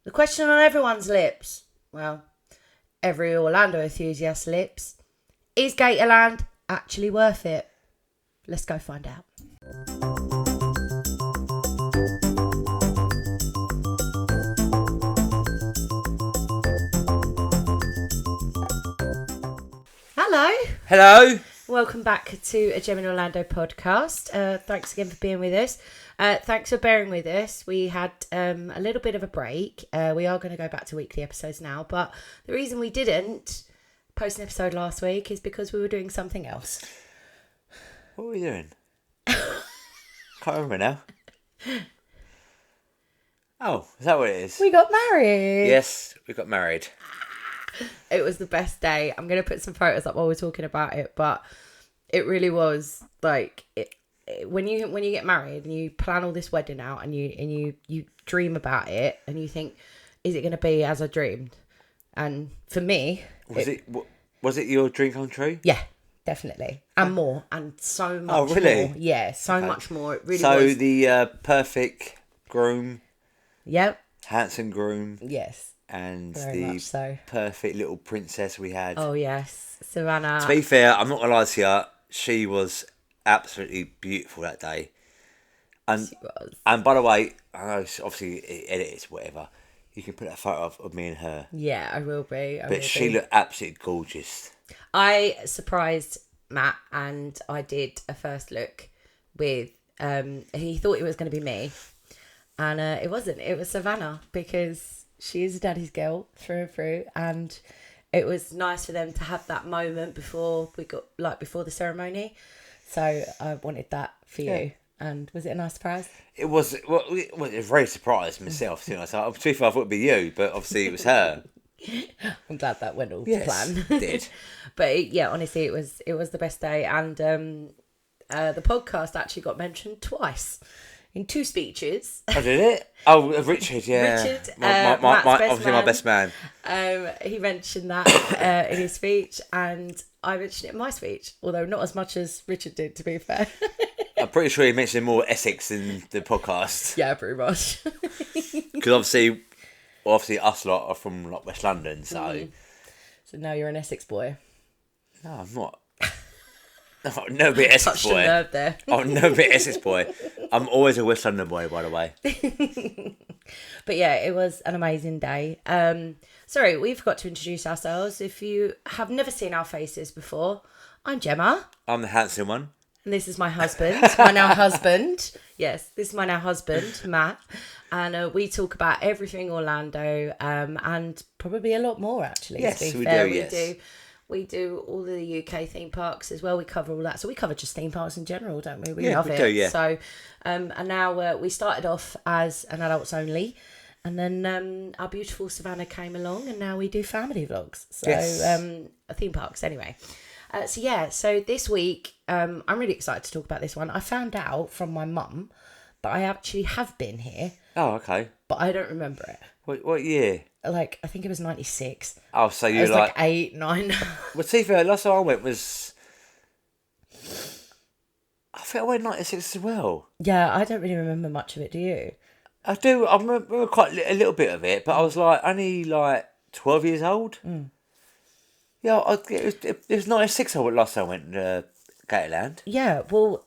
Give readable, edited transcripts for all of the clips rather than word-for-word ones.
The question on everyone's lips, well, every Orlando enthusiast's lips, is Gatorland actually worth it? Let's go find out. Hello. Hello. Welcome back to a Gem in Orlando podcast. Thanks again for being with us. Thanks for bearing with us. We had a little bit of a break. We are going to go back to weekly episodes now, but the reason we didn't post an episode last week is because we were doing something else. What were we doing? Can't remember now. Oh, is that what it is? We got married. Yes, we got married. It was the best day. I'm going to put some photos up while we're talking about it, but it really was like when you get married and you plan all this wedding out and you dream about it and you think, is it going to be as I dreamed? And for me, was it your dream come true? Yeah, definitely, and more, and so much. Oh, really? More. Yeah, so much more. It really so was. The perfect groom. Yep. Handsome groom. Yes. And very much so. Perfect little princess we had. Oh yes, Savannah. To be fair, I'm not gonna lie to you. She was absolutely beautiful that day. And she was. And by the way, I know obviously edits whatever. You can put that photo of me and her. Yeah, I will be. But she looked absolutely gorgeous. I surprised Matt and I did a first look with. He thought it was going to be me, and it wasn't. It was Savannah because she is a daddy's girl through and through, and it was nice for them to have that moment before the ceremony. So I wanted that for you. And was it a nice surprise? It was. Well, it was very surprised myself. You know, so to be fair, I thought it'd be you, but obviously it was her. I'm glad that went all to plan. It did. But honestly, it was the best day, and the podcast actually got mentioned twice. In two speeches. Oh, did it? Oh, Richard, yeah. Richard, my best man. He mentioned that in his speech, and I mentioned it in my speech, although not as much as Richard did, to be fair. I'm pretty sure he mentioned more Essex in the podcast. Yeah, pretty much. Because obviously us lot are from West London, so... So now you're an Essex boy. No, I'm not. Oh, no bit Essex boy. Touched a nerve there. Oh, no bit Essex boy. I'm always a West London boy, by the way. But yeah, it was an amazing day. Sorry, we've got to introduce ourselves. If you have never seen our faces before, I'm Gemma. I'm the handsome one. And this is my husband, my now husband. Yes, this is my now husband, Matt. And we talk about everything Orlando and probably a lot more, actually. Yes, to be we fair. do, yes. We do all the UK theme parks as well. We cover all that. So we cover just theme parks in general, don't we? We love it. Do, yeah. So, and now we started off as an adults only. And then our beautiful Savannah came along and now we do family vlogs. So, yes. Theme parks anyway. So this week, I'm really excited to talk about this one. I found out from my mum that I actually have been here. Oh, okay. But I don't remember it. What year? I think it was 96. Oh, so you was like 8, 9. Well, to be fair, last time I went was... I think I went 96 as well. Yeah, I don't really remember much of it, do you? I do. I remember quite a little bit of it, but I was only 12 years old. Mm. Yeah, it was 96 I went last time I went to Gatorland. Yeah, well,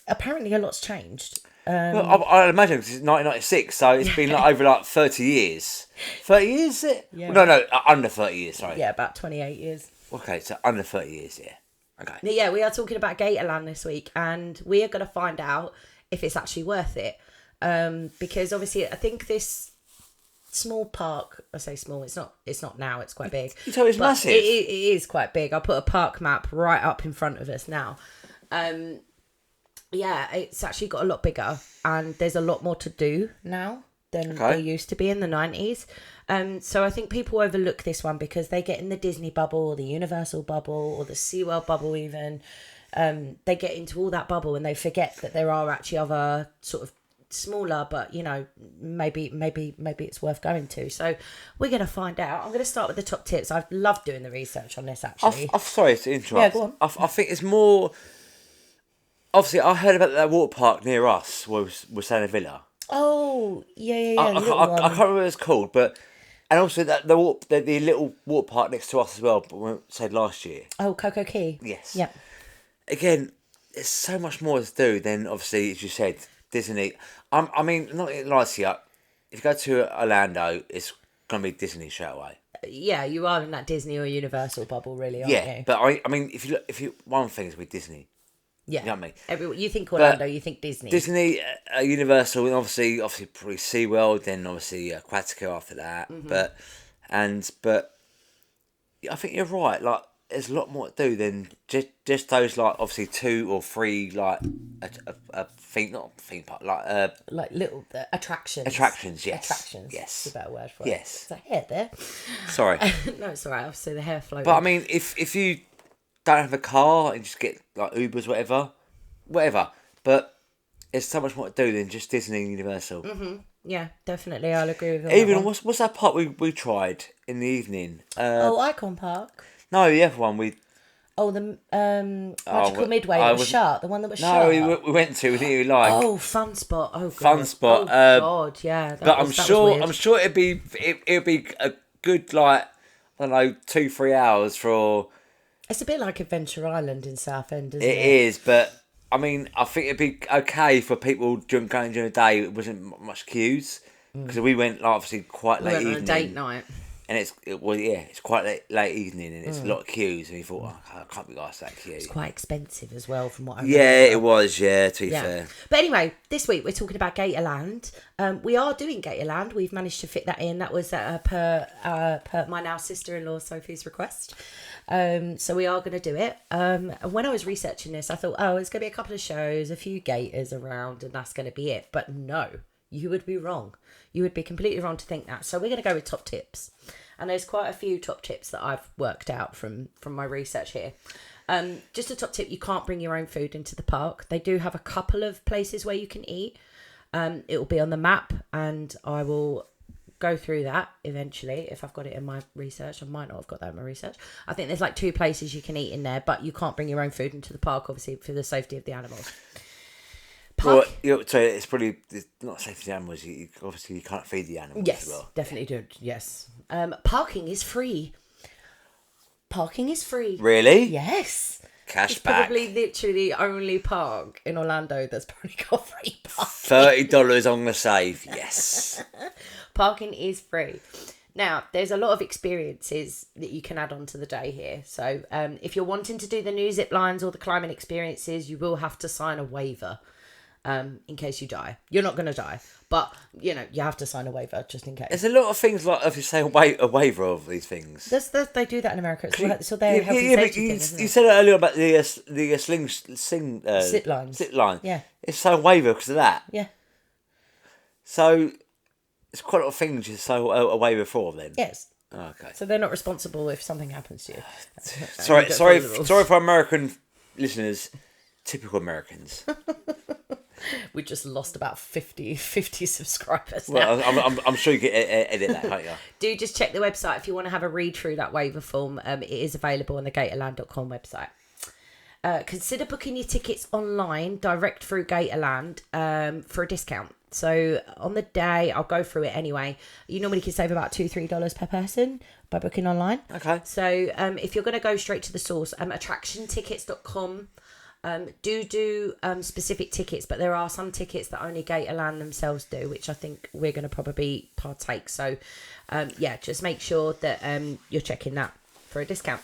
apparently a lot's changed. Well, I imagine because it's 1996, so it's been over 30 years. 30 years, is it? Yeah. Well, no, under 30 years, sorry. Yeah, about 28 years. Okay, so under 30 years, yeah. Okay. Yeah, we are talking about Gatorland this week, and we are going to find out if it's actually worth it. Because obviously, I think this small park, I say small, it's not now, it's quite big. So it's massive. It is quite big. I'll put a park map right up in front of us now. Yeah, it's actually got a lot bigger and there's a lot more to do now than there used to be in the 90s. So I think people overlook this one because they get in the Disney bubble or the Universal bubble or the SeaWorld bubble even. They get into all that bubble and they forget that there are actually other sort of smaller, but maybe it's worth going to. So we're going to find out. I'm going to start with the top tips. I've loved doing the research on this actually. I'm sorry to interrupt. Yeah, go on. I think it's more... Obviously, I heard about that water park near us, was Santa Villa. Oh, yeah. I can't remember what it's called, but and also that the little water park next to us as well. But we said last year. Oh, Coco Key. Yes. Yeah. Again, there's so much more to do than obviously, as you said, Disney. I mean, not to lie to you. If you go to Orlando, it's gonna be Disney straight away. Yeah, you are in that Disney or Universal bubble, really, aren't you? But I mean, if you one thing is with Disney. Yeah. You know what I mean? You think Orlando, you think Disney. Disney, Universal, and obviously probably SeaWorld, then obviously Aquatica after that. Mm-hmm. But I think you're right. Like, there's a lot more to do than just those, like, obviously 2 or 3, like a theme, not theme park, like little attractions. Attractions, yes. Attractions. Yes. Is a better word for it. Yes. It's a hair there. Sorry. No, it's all right. Obviously, the hair floating. But I mean, if you don't have a car and just get like Ubers, whatever. But there's so much more to do than just Disney and Universal. Mm-hmm. Yeah, definitely. I'll agree with you. Even what's that park we tried in the evening? Icon Park. No, the other one we. The Magical Midway that was shut. The one that was shut. No, we went to. We didn't really like. Oh, Fun Spot. Oh, God. Fun Spot. Oh, God, yeah. But I'm sure it'd be a good, like, I don't know, 2-3 hours for. It's a bit like Adventure Island in Southend, isn't it? It is, but I mean, I think it'd be okay for people going during the day. It wasn't much queues because we went, like, obviously quite late evening. On a date night. And it's quite late evening, and it's a lot of queues. And you thought, I can't be asked that queue. It's quite expensive as well, from what I remember. Yeah, it was. Yeah, to be fair. But anyway, this week we're talking about Gatorland. We are doing Gatorland. We've managed to fit that in. That was per my now sister-in-law Sophie's request. So we are going to do it. And when I was researching this, I thought, it's going to be a couple of shows, a few gators around, and that's going to be it. But no, you would be wrong. You would be completely wrong to think that. So we're going to go with top tips. And there's quite a few top tips that I've worked out from my research here. Just a top tip, you can't bring your own food into the park. They do have a couple of places where you can eat. It will be on the map, and I will go through that eventually if I've got it in my research. I might not have got that in my research. I think there's like 2 places you can eat in there, but you can't bring your own food into the park, obviously, for the safety of the animals. Well, so it's not safe for the animals. Obviously, you can't feed the animals yes, as well. Definitely do. Yes. Parking is free. Parking is free. Really? Yes. Cash it's back. Probably literally the only park in Orlando that's probably got free parking. $30 on the save. Yes. Parking is free. Now, there's a lot of experiences that you can add on to the day here. So if you're wanting to do the new zip lines or the climbing experiences, you will have to sign a waiver. In case you die. You're not going to die, but you have to sign a waiver just in case. There's a lot of things like if you say a waiver of these things. They do that in America. So they're health and safety thing, isn't it? You said earlier about the zip lines. Zip line. Yeah. It's so waiver because of that. Yeah. So it's quite a lot of things you say a waiver for then. Yes. Oh, okay. So they're not responsible if something happens to you. Sorry for American listeners. Typical Americans. We just lost about 50 subscribers now. Well, I'm sure you can edit that, can't you? Do just check the website if you want to have a read through that waiver form. It is available on the Gatorland.com website. Consider booking your tickets online direct through Gatorland for a discount. So on the day, I'll go through it anyway. You normally can save about $2-3 per person by booking online. Okay. So if you're going to go straight to the source, attractiontickets.com. Do specific tickets, but there are some tickets that only Gatorland themselves do, which I think we're going to probably partake. So, just make sure that you're checking that for a discount.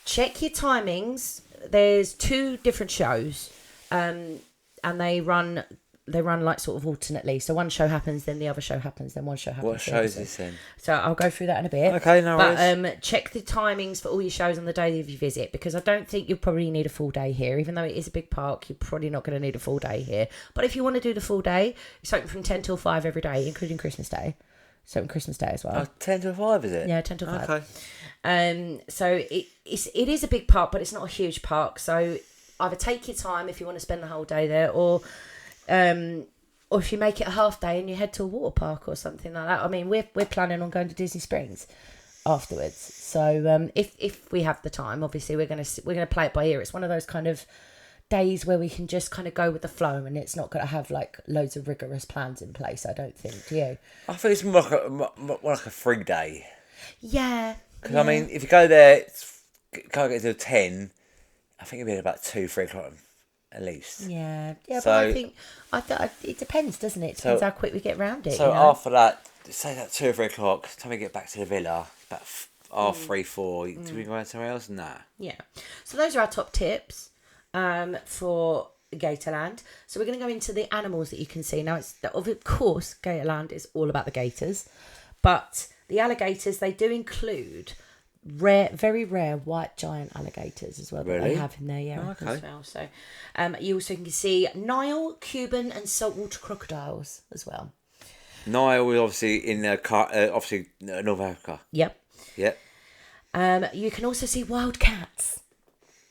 Check your timings. There's 2 different shows, and they run like sort of alternately. So one show happens, then the other show happens, then one show happens. What show is this then? So I'll go through that in a bit. Okay, no worries. But check the timings for all your shows on the day of your visit, because I don't think you'll probably need a full day here. Even though it is a big park, you're probably not going to need a full day here. But if you want to do the full day, it's open from 10 till 5 every day, including Christmas Day. It's open Christmas Day as well. 10 till 5, is it? Yeah, 10 till 5. Okay. So it is a big park, but it's not a huge park. So either take your time if you want to spend the whole day there, or if you make it a half day and you head to a water park or something like that. I mean, we're planning on going to Disney Springs afterwards. So if we have the time, obviously we're gonna play it by ear. It's one of those kind of days where we can just kind of go with the flow, and it's not going to have like loads of rigorous plans in place. I don't think. Do you? I think it's more like a 3-day. Yeah. Because I mean, if you go there, can't get to 10. I think it'll be about 2-3 o'clock at least. Yeah. Yeah, So, but I think it depends, doesn't it? It depends how quick we get round it. So after that, say that 2 or 3 o'clock, time we get back to the villa, about 3, 4. Do we go somewhere else? Nah. Yeah. So those are our top tips for Gatorland. So we're going to go into the animals that you can see. Now, of course, Gatorland is all about the gators, but the alligators, they do include very rare white giant alligators as well. Really? That they have in there, yeah. Okay. As well. So you also can see Nile, Cuban, and saltwater crocodiles as well. Nile was obviously in North Africa. Yep. Yep. You can also see wild cats,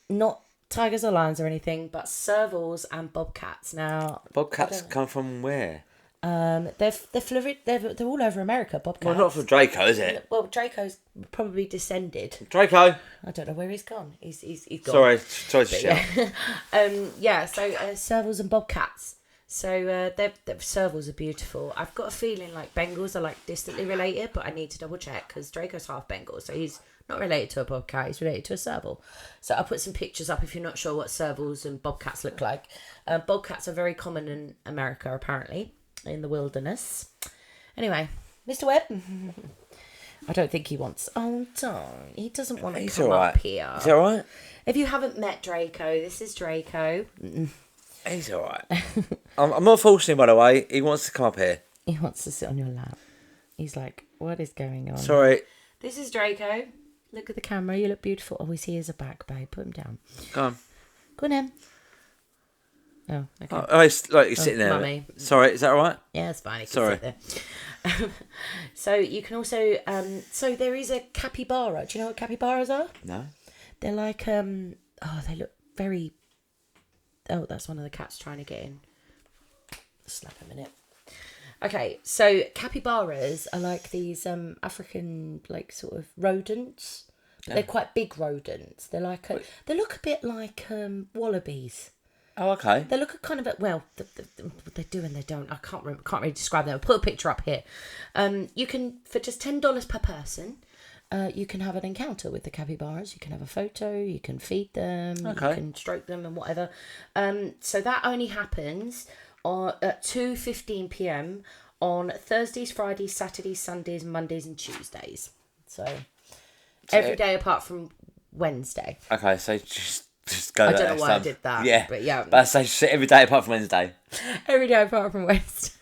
not tigers or lions or anything, but servals and bobcats. Now, bobcats come from where? They're all over America. Bobcats. Well, not from Draco, is it? Well, Draco's probably descended. Draco. I don't know where he's gone. He's Sorry gone. to shout. Yeah. So servals and bobcats. So their servals are beautiful. I've got a feeling like Bengals are like distantly related, but I need to double check because Draco's half Bengal, so he's not related to a bobcat. He's related to a serval. So I'll put some pictures up if you're not sure what servals and bobcats look like. Bobcats are very common in America, apparently, in the wilderness. Anyway, Mr. Webb. I don't think he wants. Oh, don't. He doesn't want to come up here. Is that all right? If you haven't met Draco, this is Draco. He's all right. I'm not forcing him, by the way. He wants to come up here. He wants to sit on your lap. He's like, what is going on? Sorry. This is Draco. Look at the camera. You look beautiful. Oh, his ears are back, babe. Put him down. Go on. Go on, then. Oh, okay. Oh, it's like you're sitting there. Mummy. Sorry, is that all right? Yeah, it's fine. Sorry. Sit there. So you can also... so there is a capybara. Do you know what capybaras are? No. They're like... they look very... Oh, that's one of the cats trying to get in. Slap a minute. Okay, so capybaras are like these African, like, sort of rodents. Yeah. They're quite big rodents. They're like... they look a bit like wallabies. Oh, okay. They look kind of... Well, they do and they don't. I can't really describe them. I'll put a picture up here. You can, for just $10 per person... you can have an encounter with the capybaras. You can have a photo. You can feed them. Okay. You can stroke them and whatever. So that only happens at 2:15 p.m. on Thursdays, Fridays, Saturdays, Sundays, Mondays, and Tuesdays. So every day apart from Wednesday. Okay, so just go. I don't know why I did that. Yeah, but yeah. But I say every day apart from Wednesday. Every day apart from Wednesday.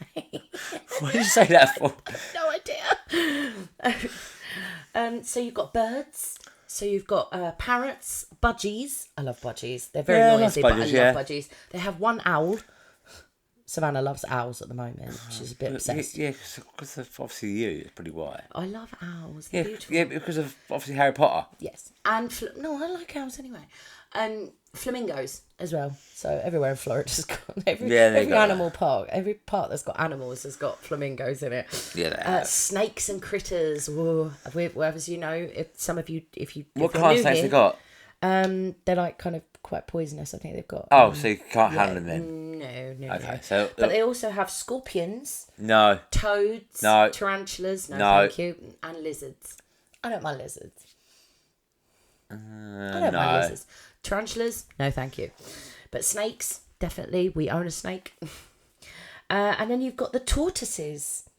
What did you say that for? No idea. So you've got birds. So you've got parrots, budgies. I love budgies. They're very noisy, but I love budgies. They have one owl. Savannah loves owls at the moment. She's a bit obsessed. Yeah, because of obviously you, it's pretty white. I love owls. They're beautiful. Yeah, because of obviously Harry Potter. Yes. And, no, I like owls anyway. Flamingos as well. So everywhere in Florida's got every animal park. Every park that's got animals has got flamingos in it. Yeah. Snakes and critters. Whoa. As you know, if you what kind of snakes they got? They're like kind of quite poisonous. I think they've got. Oh, so you can't handle them then? No. Okay, no. so but they also have scorpions. No. Toads. No. Tarantulas. No, thank you. And lizards. I don't mind lizards. I don't mind lizards. Tarantulas, no thank you. But snakes, definitely. We own a snake. And then you've got the tortoises.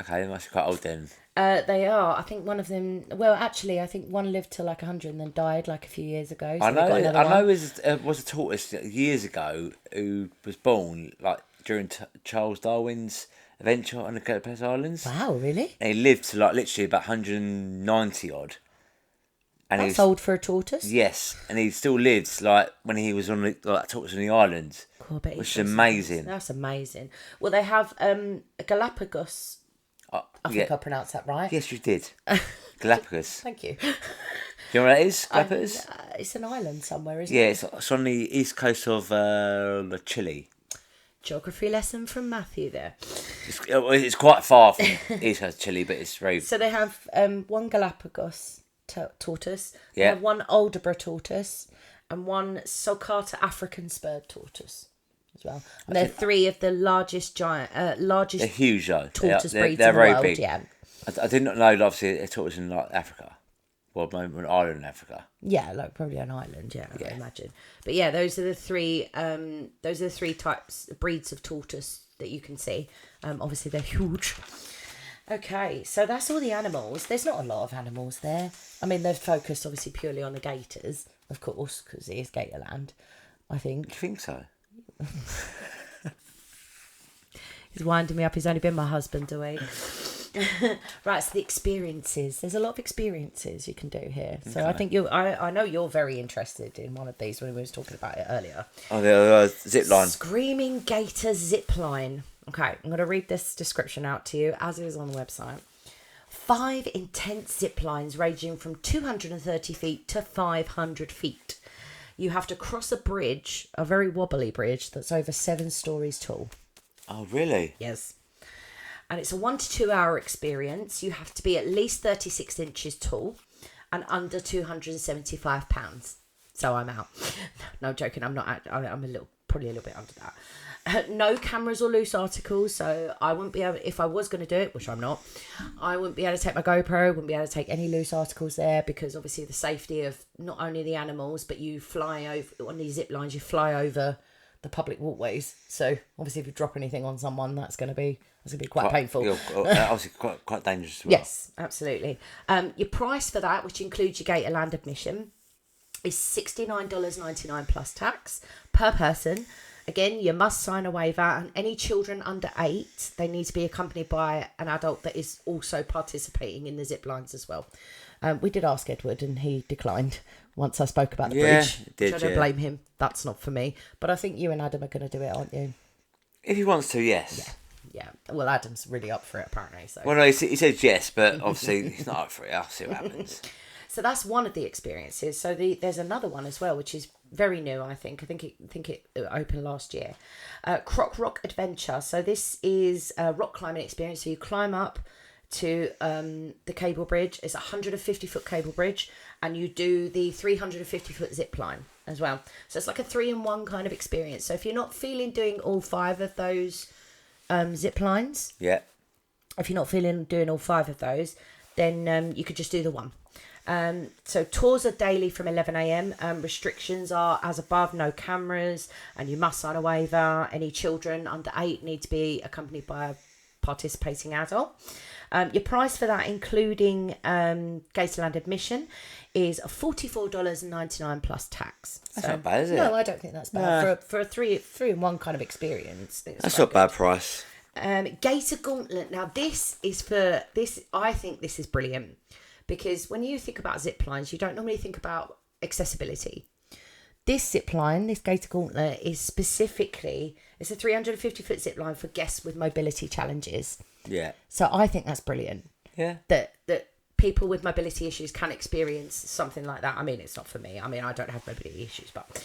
Okay, they must be quite old then. They are. I think one of them... Well, actually, I think one lived till like 100 and then died like a few years ago. So I know was a tortoise years ago who was born like during Charles Darwin's adventure on the Galapagos Islands. Wow, really? And he lived to like literally about 190 odd. And that's old for a tortoise. Yes, and he still lives like when he was on tortoise on the islands, cool, which is amazing. That's amazing. Well, they have Galapagos. I think I pronounced that right. Yes, you did. Galapagos. Thank you. Do you know what that is? Galapagos. It's an island somewhere, isn't it? Yeah, it's on the east coast of Chile. Geography lesson from Matthew there. It's quite far from east coast of Chile, but it's very. So they have one Galapagos tortoise. They Yeah. have one Aldabra tortoise, and one sulcata African spurred tortoise as well. And they're three of the largest They're huge though. tortoise breeds they're in the very world. big. Yeah. I did not know, obviously, a tortoise in like Africa. Well, an island in Africa. Yeah, like probably an island. Yeah, I imagine. But yeah, those are the three. Those are the three breeds of tortoise that you can see. Obviously, they're huge. Okay, so that's all the animals. There's not a lot of animals there. I mean, they're focused obviously purely on the gators, of course, because it is Gatorland, I think. You think so? He's winding me up. He's only been my husband a week. Right, so the experiences. There's a lot of experiences you can do here. So I think I know you're very interested in one of these when we was talking about it earlier. Oh, the zip line. Screaming Gator zip line. Okay, I'm going to read this description out to you as it is on the website. 5 intense zip lines ranging from 230 feet to 500 feet. You have to cross a bridge, a very wobbly bridge that's over 7 stories tall. Oh, really? Yes. And it's a 1 to 2 hour experience. You have to be at least 36 inches tall and under 275 pounds. So I'm out. No, joking. I'm not. I'm probably a little bit under that. No cameras or loose articles, so I wouldn't be able, if I was going to do it, which I'm not, I wouldn't be able to take my GoPro, wouldn't be able to take any loose articles there, because obviously the safety of not only the animals, but you fly over, on these zip lines, you fly over the public walkways, so obviously if you drop anything on someone, that's going to be quite painful. Obviously quite dangerous as well. Yes, absolutely. Your price for that, which includes your Gatorland admission, is $69.99 plus tax per person. Again, you must sign a waiver, and any children under 8, they need to be accompanied by an adult that is also participating in the zip lines as well. We did ask Edward, and he declined once I spoke about the bridge. Which I don't blame him. That's not for me. But I think you and Adam are going to do it, aren't you? If he wants to, yes. Yeah. Well, Adam's really up for it, apparently. So. Well, no, he said yes, but obviously he's not up for it. I'll see what happens. So that's one of the experiences. So there's another one as well, which is very new, I think. I think it opened last year. Croc Rock Adventure. So this is a rock climbing experience. So you climb up to the cable bridge. It's a 150-foot cable bridge, and you do the 350-foot zip line as well. So it's like a 3-in-1 kind of experience. So if you're not feeling doing all 5 of those zip lines, if you're not feeling doing all 5 of those, then you could just do the one. So tours are daily from 11 a.m. Restrictions are as above, no cameras, and you must sign a waiver. Any children under 8 need to be accompanied by a participating adult. Your price for that, including Gatorland admission, is $44.99 plus tax. That's not bad, is it? No, I don't think that's bad. No. For a 3-in-1 kind of experience. That's not a bad price. Gator Gauntlet. Now, this. I think this is brilliant. Because when you think about zip lines, you don't normally think about accessibility. This zip line, this Gator Gauntlet, is specifically, it's a 350-foot zip line for guests with mobility challenges. Yeah. So I think that's brilliant. Yeah. That people with mobility issues can experience something like that. I mean, it's not for me. I mean, I don't have mobility issues, but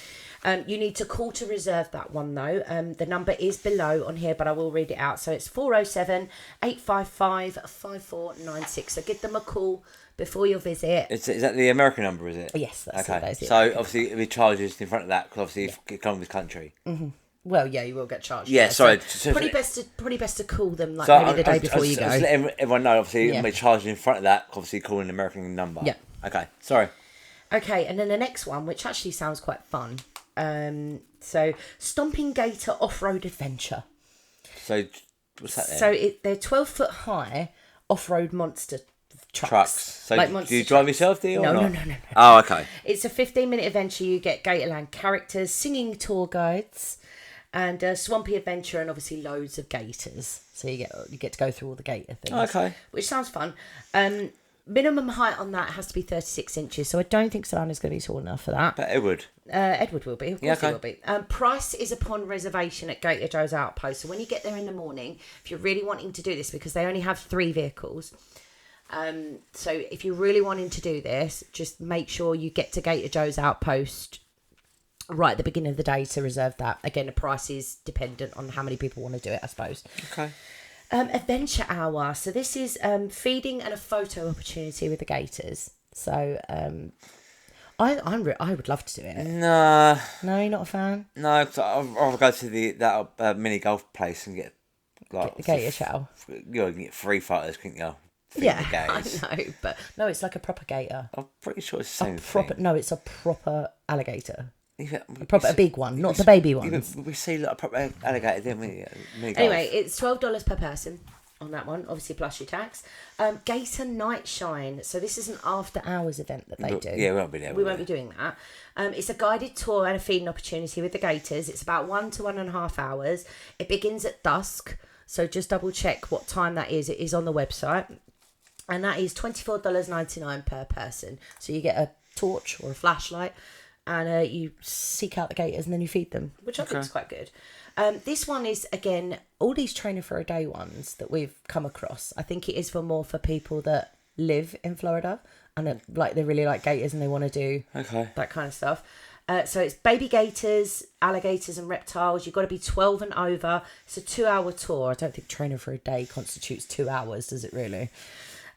you need to call to reserve that one, though. The number is below on here, but I will read it out. So it's 407-855-5496. So give them a call before your visit. Is that the American number, is it? Yes, that's okay. It. So obviously it'll be charges in front of that, because obviously if you come with country. Mm-hmm. Well, yeah, you will get charged. Yeah, sorry. So probably best to call them maybe the day before you go. Just let everyone know, obviously, it'll be charged in front of that, obviously calling an American number. Yeah. Okay, sorry. Okay, and then the next one, which actually sounds quite fun. So Stomping Gator Off-Road Adventure. So what's that then? So they're 12-foot high off-road monster trucks. So like do you drive yourself, do you? No, or not? No. Oh, okay. It's a 15-minute adventure. You get Gatorland characters, singing tour guides, and swampy adventure, and obviously loads of gators. So you get to go through all the gator things. Okay. Which sounds fun. Minimum height on that has to be 36 inches, so I don't think Savannah's going to be tall enough for that. But Edward. Edward will be, of course he will be. Price is upon reservation at Gator Joe's Outpost. So when you get there in the morning, if you're really wanting to do this, because they only have 3 vehicles, so if you're really wanting to do this, just make sure you get to Gator Joe's Outpost right at the beginning of the day to reserve that. Again, the price is dependent on how many people want to do it, I suppose. Okay. Adventure Hour. So this is feeding and a photo opportunity with the gators. So I would love to do it. Nah. No, you're not a fan? No, cause I'd rather go to that mini golf place and get like The gator chow. You can get free fighters, couldn't you? Yeah, I know, but no, it's like a proper gator. I'm pretty sure it's the same thing. No, it's a proper alligator. A big one, not the see, baby ones. We see like a proper alligator, didn't we? Anyway, it's $12 per person on that one, obviously plus your tax. Gator Night Shine. So this is an after-hours event that they do. Yeah, we won't be there. We won't be doing that. It's a guided tour and a feeding opportunity with the gators. It's about 1 to 1.5 hours. It begins at dusk, so just double check what time that is. It is on the website. And that is $24.99 per person. So you get a torch or a flashlight and you seek out the gators and then you feed them, which I think is quite good. This one is, again, all these trainer for a day ones that we've come across. I think it is more for people that live in Florida and they really like gators and they want to do that kind of stuff. So it's baby gators, alligators and reptiles. You've got to be 12 and over. It's a 2-hour tour. I don't think trainer for a day constitutes 2 hours, does it really?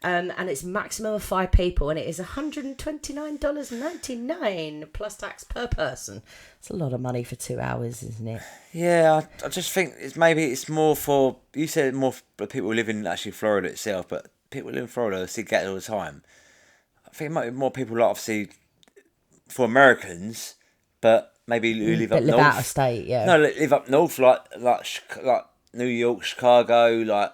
And it's maximum of 5 people, and it is $129.99 plus tax per person. It's a lot of money for 2 hours, isn't it? Yeah, I just think it's more for, you said more for people who live in actually Florida itself, but people who live in Florida see gators all the time. I think it might be more people, like, obviously, for Americans, but maybe who live up north. Live out of state, yeah. No, live up north, like New York, Chicago, like.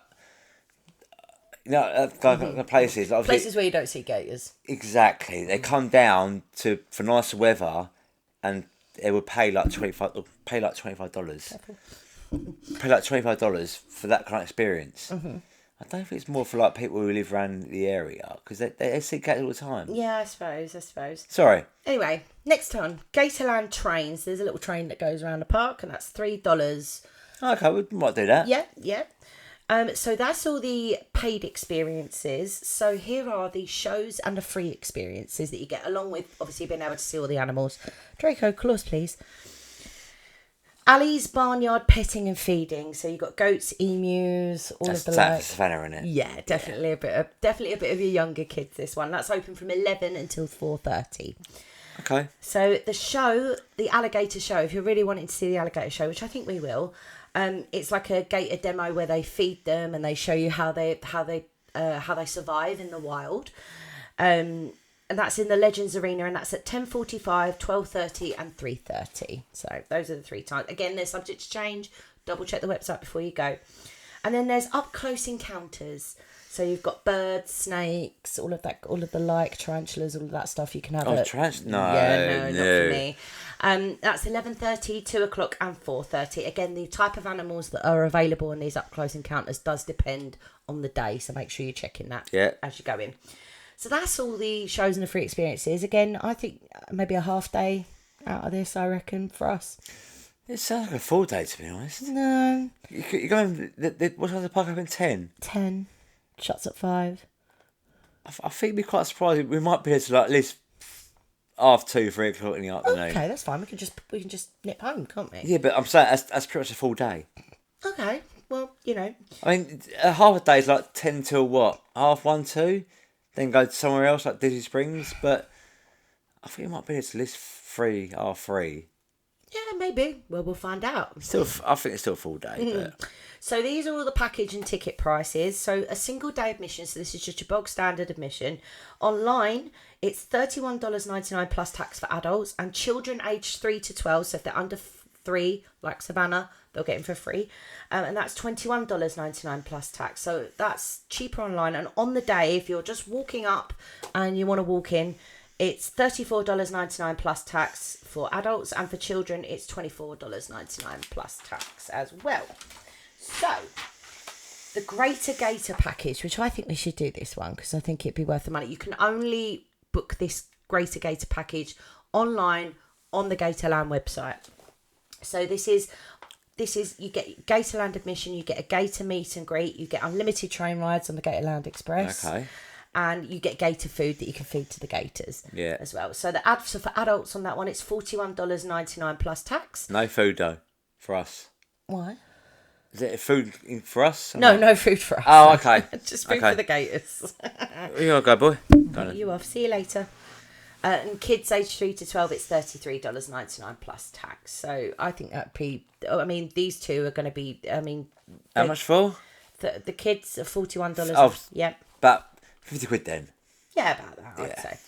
The places. Places where you don't see gators. Exactly. They come down for nicer weather, and they would pay like $25. Pay like $25 for that kind of experience. Mm-hmm. I don't think it's more for like people who live around the area because they see gators all the time. Yeah, I suppose. Sorry. Anyway, next one, Gatorland trains. There's a little train that goes around the park, and that's $3. Okay, we might do that. Yeah. So that's all the paid experiences. So here are the shows and the free experiences that you get, along with obviously being able to see all the animals. Draco, claws, please. Ali's barnyard petting and feeding. So you've got goats, emus, of the like. Savannah, isn't it? Yeah, definitely a bit of your younger kids. This one that's open from 11 until 4:30. Okay. So the show, the alligator show. If you're really wanting to see the alligator show, which I think we will. It's like a gator demo where they feed them and they show you how they survive in the wild, and that's in the Legends Arena, and that's at 10:45, 12:30, and 3:30. So those are the 3 times. Again, they're subject to change. Double check the website before you go. And then there's up close encounters. So you've got birds, snakes, all of the like tarantulas, all of that stuff you can have. Tarantulas? No, not for me. That's 11:30, 2 o'clock, and 4:30. Again, the type of animals that are available in these up close encounters does depend on the day, so make sure you're checking that as you go in. So that's all the shows and the free experiences. Again, I think maybe a half day out of this, I reckon, for us. It sounds like a full day, to be honest. No. You're going. What time does the park open? 10. 10. Shuts at 5. I think we're quite surprised. We might be there to like at least 2:30, 3 o'clock in the afternoon. Okay, that's fine. We can just nip home, can't we? Yeah, but I'm saying that's pretty much a full day. Okay, well, you know. I mean, half a day is like 10 till what? 1:30, 2. Then go to somewhere else like Disney Springs. But I think it might be there to at least 3, 3. Yeah, maybe. Well, we'll find out. I think it's still a full day. But... So these are all the package and ticket prices. So a single day admission, so this is just your bog standard admission. Online, it's $31.99 plus tax for adults, and children aged 3 to 12, so if they're under 3, like Savannah, they'll get them for free. And that's $21.99 plus tax. So that's cheaper online. And on the day, if you're just walking up and you want to walk in, it's $34.99 plus tax for adults, and for children, it's $24.99 plus tax as well. So, the Greater Gator package, which I think we should do this one because I think it'd be worth the money. You can only book this Greater Gator package online on the Gatorland website. So this is you get Gatorland admission, you get a Gator meet and greet, you get unlimited train rides on the Gatorland Express. Okay. And you get gator food that you can feed to the gators as well. So for adults on that one, it's $41.99 plus tax. No food though for us. Why? Is it food for us? No food for us. Oh, okay. Just food for the gators. You gotta go, boy. You off. See you later. And kids aged 3 to 12, it's $33.99 plus tax. So I think that'd be. I mean, these two are going to be. I mean, how much for? The kids are $41. Oh, yep. About 50 quid then. Yeah, about that, I'd say.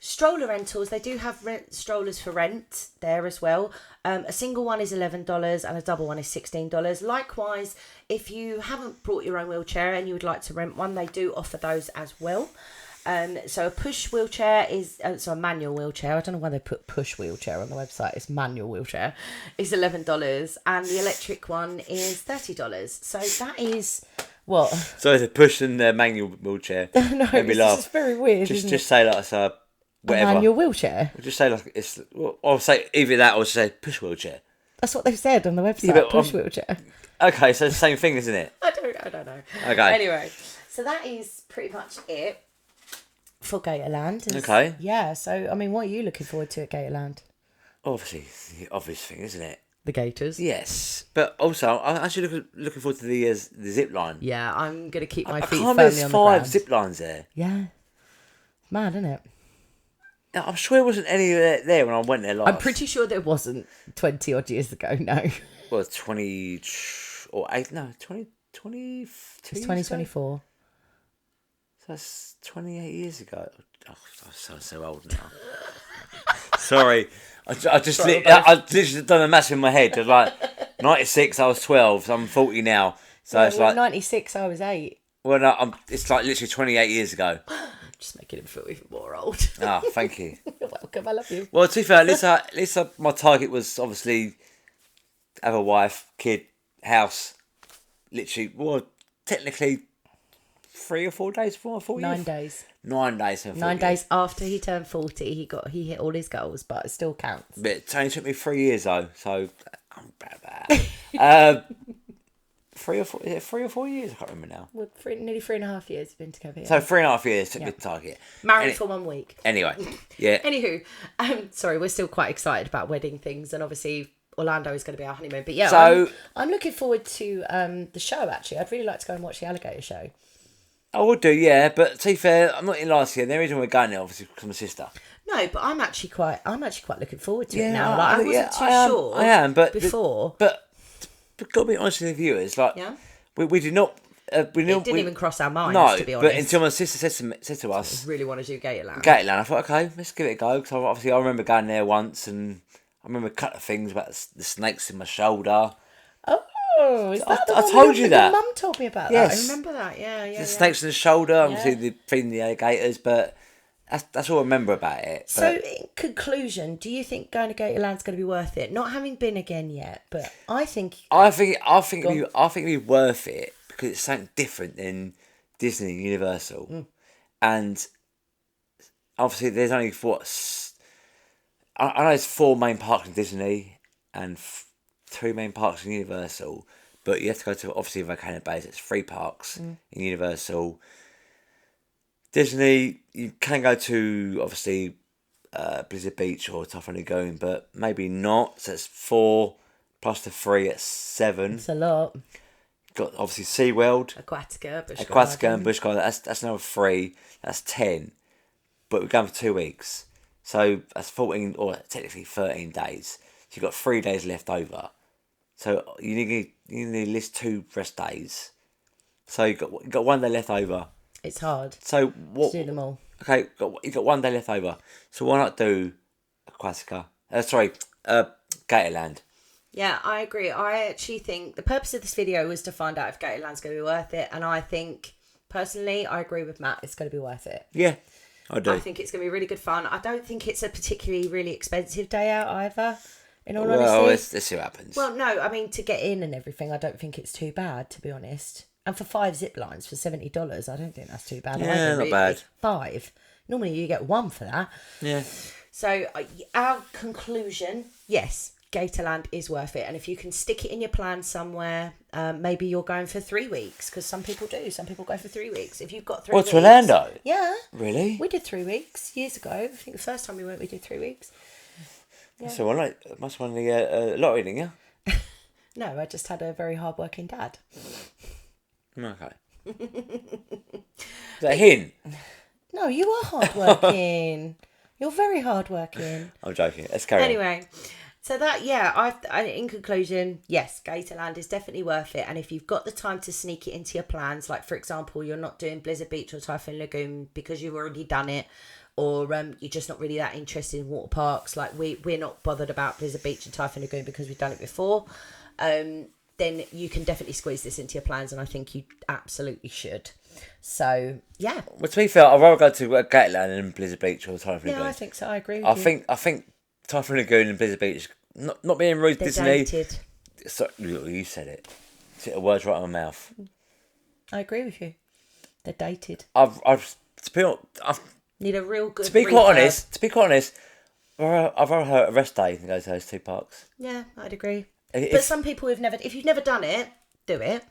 Stroller rentals, they do have strollers for rent there as well. A single one is $11 and a double one is $16. Likewise, if you haven't brought your own wheelchair and you would like to rent one, they do offer those as well. So a push wheelchair is, so a manual wheelchair, I don't know why they put push wheelchair on the website, it's manual wheelchair, is $11 and the electric one is $30. So that is, what? So it's a push and a manual wheelchair. No, it's just very weird, Just say like it's a whatever. A manual wheelchair? Just say like it's, well, I'll say either that or say push wheelchair. That's what they've said on the website, push wheelchair. Okay, so it's the same thing, isn't it? I don't know. Okay. Anyway, so that is pretty much it for Gatorland. Okay. Yeah, so, I mean, what are you looking forward to at Gatorland? Obviously, the obvious thing, isn't it? The Gators. Yes, but also I'm actually looking forward to the zip line. Yeah, I'm going to keep my I feet can't firmly there's on the ground. 5 zip lines there. Yeah. Mad, isn't it? Now, I'm sure there wasn't any there when I went there last. I'm pretty sure there wasn't 20 odd years ago, no. Well, 20 or 8, no, 20, 22 It's 2024. So that's 28 years ago. Oh, I'm so old now. Sorry. I literally done a math in my head. I was like, 96, I was 12, so I'm 40 now. So Yeah, it's like 96, I was 8. Well, no, it's like literally 28 years ago. Just making him feel even more old. Ah, thank you. You're welcome. I love you. Well, to be fair, at least my target was obviously have a wife, kid, house. Literally, well, technically 3 or 4 days before my 40th. 9 days. 9 days. 9 days after he turned 40, he hit all his goals, but it still counts. But it only took me 3 years though, so I'm bad at that. 3 or 4, is it 3 or 4 years? I can't remember now. Well, nearly 3.5 years you've been together. Yeah. So 3.5 years took me to target. Married for 1 week. Anyway, yeah. Anywho, sorry, we're still quite excited about wedding things, and obviously Orlando is going to be our honeymoon. But yeah, so, I'm looking forward to the show. Actually, I'd really like to go and watch the alligator show. I would do, yeah. But to be fair, I'm not in last year. The reason we're going there, obviously, because my sister. No, but I'm actually quite looking forward to it now. Like, I wasn't too sure. I am, but before. But got to be honest with the viewers, like we did not. It didn't even cross our minds, to be honest. But until my sister said to us, I really want to do Gatorland. I thought, okay, let's give it a go. Because obviously, I remember going there once, and I remember a couple of things about the snakes in my shoulder. Oh, is that I told you that. Your mum told me about that. I remember that. Yeah. The snakes in the shoulder, obviously feeding the alligators, but that's all I remember about it. So, in conclusion, do you think going to Gatorland's going to be worth it? Not having been again yet, but I think it'd be worth it because it's something different than Disney and Universal, and obviously there's only I know there's 4 main parks in Disney and 2 main parks in Universal, but you have to go to obviously Volcano Bay. It's 3 parks in Universal. Disney, you can go to obviously Blizzard Beach or Tough on Lagoon, but maybe not. So it's 4 plus the 3 at 7. It's a lot. Got obviously SeaWorld, Aquatica and Busch Garden. That's another 3. That's 10. But we're going for 2 weeks, so that's 14 or technically 13 days. So you've got 3 days left over. So you need at least 2 rest days. So you got 1 day left over. It's hard. So what? To do them all. Okay, you got 1 day left over. So why not do Aquatica? Gatorland. Yeah, I agree. I actually think the purpose of this video was to find out if Gatorland's going to be worth it, and I think personally, I agree with Matt. It's going to be worth it. Yeah, I do. I think it's going to be really good fun. I don't think it's a particularly really expensive day out either. In all honesty. Well, let's see what happens. Well, no, I mean to get in and everything, I don't think it's too bad, to be honest. And for 5 zip lines for $70, I don't think that's too bad. Yeah, not bad. 5. Normally you get 1 for that. Yeah. So our conclusion, yes, Gatorland is worth it. And if you can stick it in your plan somewhere, maybe you're going for 3 weeks, because some people do. Some people go for 3 weeks. If you've got 3 weeks. To Orlando? Yeah. Really? We did 3 weeks years ago. I think the first time we went, we did 3 weeks. Yeah. So must have won the lottery, didn't you? No, I just had a very hard-working dad. Okay. Is that a hint? No, you are hardworking. You're very hardworking. I'm joking. Let's carry on. Anyway, so that, yeah, I in conclusion, yes, Gatorland is definitely worth it. And if you've got the time to sneak it into your plans, like for example, you're not doing Blizzard Beach or Typhoon Lagoon because you've already done it, or you're just not really that interested in water parks, like we're not bothered about Blizzard Beach and Typhoon Lagoon because we've done it before, then you can definitely squeeze this into your plans, and I think you absolutely should. So, yeah. Well, to be fair, I'd rather go to Gatorland than Blizzard Beach or Typhoon Lagoon. Yeah, I think so. I agree with you. I think Typhoon Lagoon and Blizzard Beach, not being rude to Disney. Dated. So, you said it. The words right in my mouth. I agree with you. They're dated. Need a real good. To be quite honest, I've rather had a rest day than go to those two parks. Yeah, I'd agree. But some people if you've never done it, do it.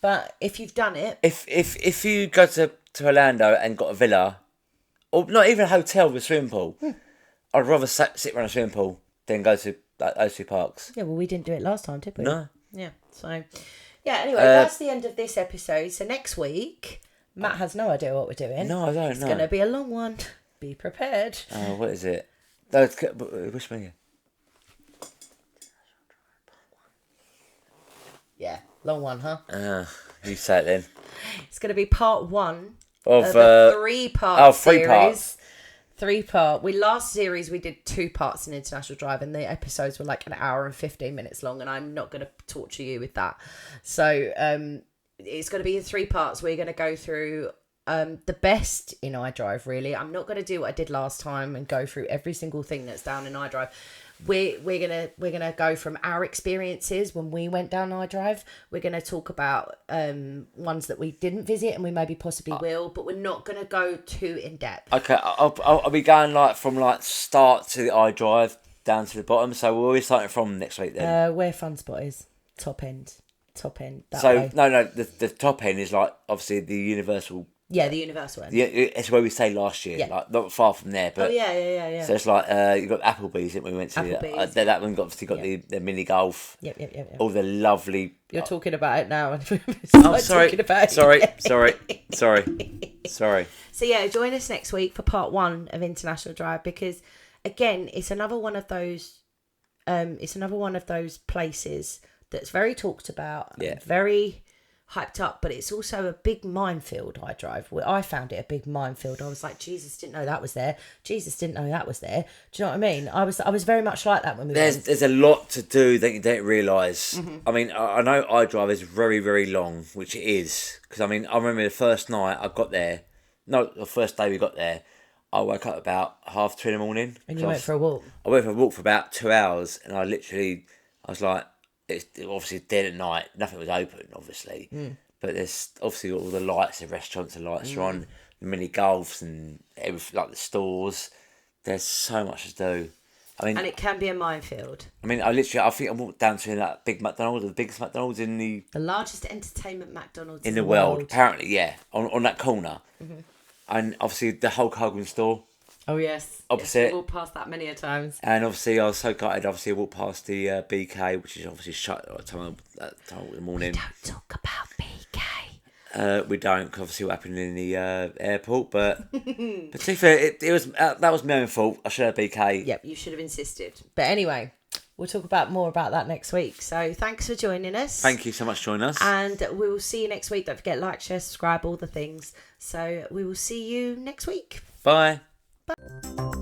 But if you've done it, if you go to Orlando and got a villa, or not even a hotel with a swimming pool, I'd rather sit around a swimming pool than go to those two parks. Yeah, well, we didn't do it last time, did we? No. Yeah. So, yeah. Anyway, that's the end of this episode. So next week, Matt has no idea what we're doing. No, I don't know. It's going to be a long one. Be prepared. Oh, what is it? No, which one again? Yeah, long one, huh? You say it then. It's going to be part 1 of a 3-part series. Parts. 3-part. Last series we did 2 parts in International Drive, and the episodes were like an hour and 15 minutes long, and I'm not going to torture you with that. So it's going to be in 3 parts. We're going to go through the best in iDrive, really. I'm not going to do what I did last time and go through every single thing that's down in iDrive. We're gonna go from our experiences when we went down iDrive. We're gonna talk about ones that we didn't visit and we maybe possibly will, but we're not gonna go too in depth. Okay, I'll be going from start to the iDrive down to the bottom. So we'll be starting from next week then. Where Fun Spot is top end. That so way. No, the top end is obviously the Universal. Yeah, the Universal end. Yeah, it's where we stayed last year. Yeah. Not far from there. But yeah. So it's you got Applebee's that we went to. Applebee's. That one obviously got the mini golf. Yep. All the lovely. You're talking about it now. I'm sorry. Sorry. So yeah, join us next week for part 1 of International Drive, because again, it's another one of those. It's another one of those places that's very talked about. Yeah. Very hyped up, but it's also a big minefield. I found it a big minefield. I was like, Jesus, didn't know that was there. Jesus, didn't know that was there. Do you know what I mean? I was very much like that when we went. There's a lot to do that you don't realise. Mm-hmm. I mean, I know iDrive is very, very long, which it is. Because, I mean, I remember the first night I got there. No, the first day we got there, I woke up about 2:30 in the morning. And you went for a walk? I went for a walk for about 2 hours, and I was like, it's obviously dead at night. Nothing was open, obviously. But there's obviously all the lights, the restaurants, the lights are on, the mini golfs and everything, like the stores. There's so much to do. I mean, and it can be a minefield. I mean, I think I walked down to that big McDonald's, the biggest McDonald's in the largest entertainment McDonald's in the world. Apparently, yeah, on that corner. Mm-hmm. And obviously the Hulk Hogan store. Oh yes, opposite. Yes, we walked past that many a times. And obviously, I was so gutted. Obviously, I walked past the BK, which is obviously shut at the time of the morning. We don't talk about BK. We don't, cause obviously, what happened in the airport. But to be fair, it was that was my own fault. I should have BK. Yep, you should have insisted. But anyway, we'll talk more about that next week. So thanks for joining us. Thank you so much for joining us. And we will see you next week. Don't forget, like, share, subscribe, all the things. So we will see you next week. Bye. Bye.